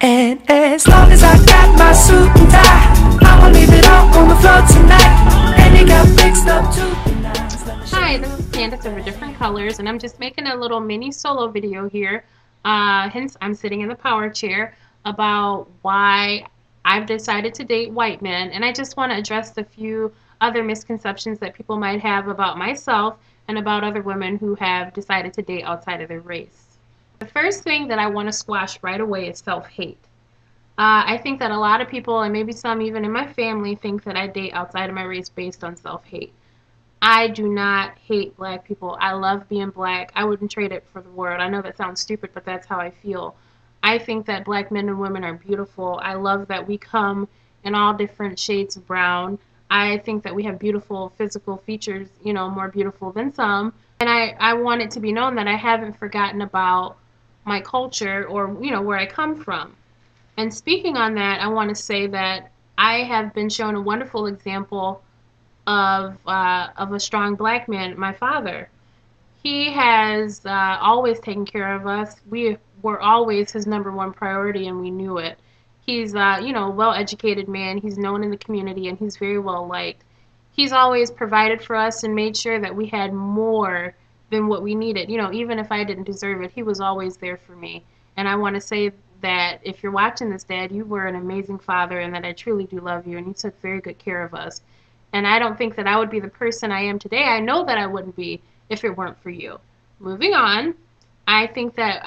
And as long as I got my suit and tie, I'ma leave it all on the floor tonight. And it got fixed up too. Hi, this is Candace of Different Colors, and I'm just making a little mini solo video here. Hence, I'm sitting in the power chair about why I've decided to date white men, and I just want to address a few other misconceptions that people might have about myself and about other women who have decided to date outside of their race. The first thing that I want to squash right away is self-hate. I think that a lot of people, and maybe some even in my family, think that I date outside of my race based on self-hate. I do not hate black people. I love being black. I wouldn't trade it for the world. I know that sounds stupid, but that's how I feel. I think that black men and women are beautiful. I love that we come in all different shades of brown. I think that we have beautiful physical features, more beautiful than some. And I want it to be known that I haven't forgotten about my culture or, where I come from. And speaking on that, I want to say that I have been shown a wonderful example of a strong black man, my father. He has always taken care of us. We were always his number one priority, and we knew it. He's a well-educated man. He's known in the community, and he's very well liked. He's always provided for us and made sure that we had more than what we needed. Even if I didn't deserve it, he was always there for me. And I want to say that if you're watching this, Dad, you were an amazing father, and that I truly do love you, and you took very good care of us. And I don't think that I would be the person I am today. I know that I wouldn't be if it weren't for you. Moving on, I think that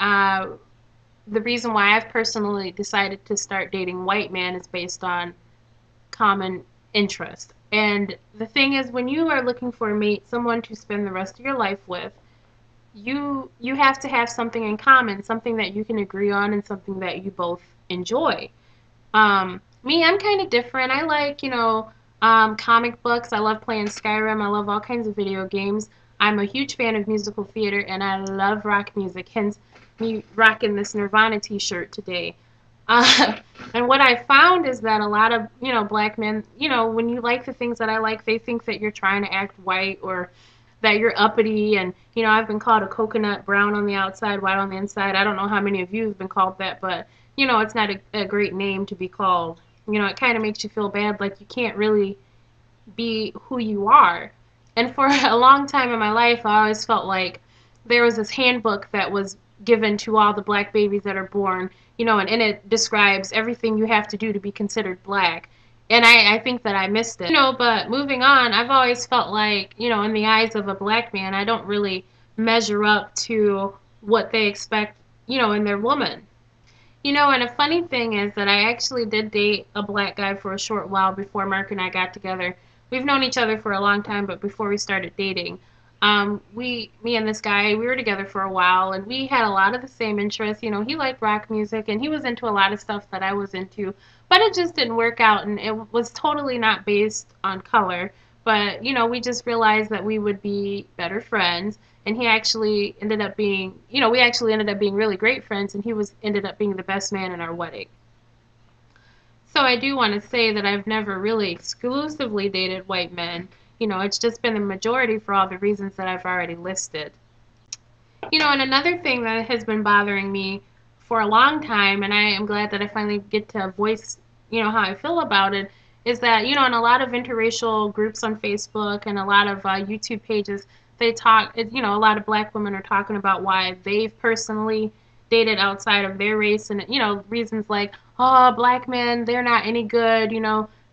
the reason why I've personally decided to start dating white men is based on common interest. And the thing is, when you are looking for a mate, someone to spend the rest of your life with, you have to have something in common, something that you can agree on and something that you both enjoy. Me, I'm kind of different. I like, comic books. I love playing Skyrim. I love all kinds of video games. I'm a huge fan of musical theater, and I love rock music, hence me rocking this Nirvana t-shirt today. Uh, and what I found is that a lot of, black men, when you like the things that I like, they think that you're trying to act white or that you're uppity. And, I've been called a coconut, brown on the outside, white on the inside. I don't know how many of you have been called that, but, it's not a great name to be called. It kind of makes you feel bad, like you can't really be who you are. And for a long time in my life, I always felt like there was this handbook that was given to all the black babies that are born, and in it describes everything you have to do to be considered black. And I think that I missed it. But moving on, I've always felt like, in the eyes of a black man, I don't really measure up to what they expect, in their woman. And a funny thing is that I actually did date a black guy for a short while before Mark and I got together. We've known each other for a long time, but before we started dating, me and this guy, we were together for a while, and we had a lot of the same interests. He liked rock music, and he was into a lot of stuff that I was into, but it just didn't work out, and it was totally not based on color. But, we just realized that we would be better friends, and he actually ended up being, we actually ended up being really great friends, and ended up being the best man in our wedding. So I do want to say that I've never really exclusively dated white men. It's just been the majority for all the reasons that I've already listed. And another thing that has been bothering me for a long time, and I am glad that I finally get to voice, how I feel about it, is that, in a lot of interracial groups on Facebook and a lot of YouTube pages, they talk, a lot of black women are talking about why they've personally dated outside of their race, and, reasons like, oh, black men, they're not any good,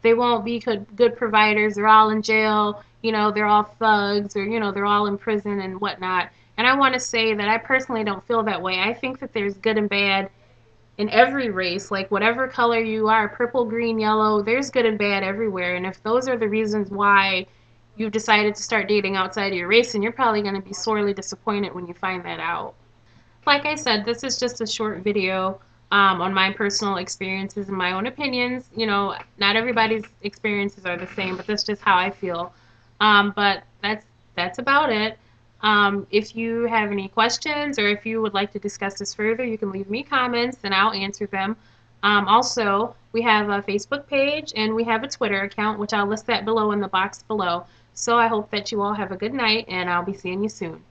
they won't be good providers, they're all in jail, they're all thugs, or, they're all in prison and whatnot. And I want to say that I personally don't feel that way. I think that there's good and bad in every race, like whatever color you are, purple, green, yellow, there's good and bad everywhere. And if those are the reasons why you've decided to start dating outside of your race, then you're probably going to be sorely disappointed when you find that out. Like I said, this is just a short video on my personal experiences and my own opinions. Not everybody's experiences are the same, but that's just how I feel. But that's about it. If you have any questions or if you would like to discuss this further, you can leave me comments and I'll answer them. Also, we have a Facebook page and we have a Twitter account, which I'll list that below in the box below. So I hope that you all have a good night, and I'll be seeing you soon.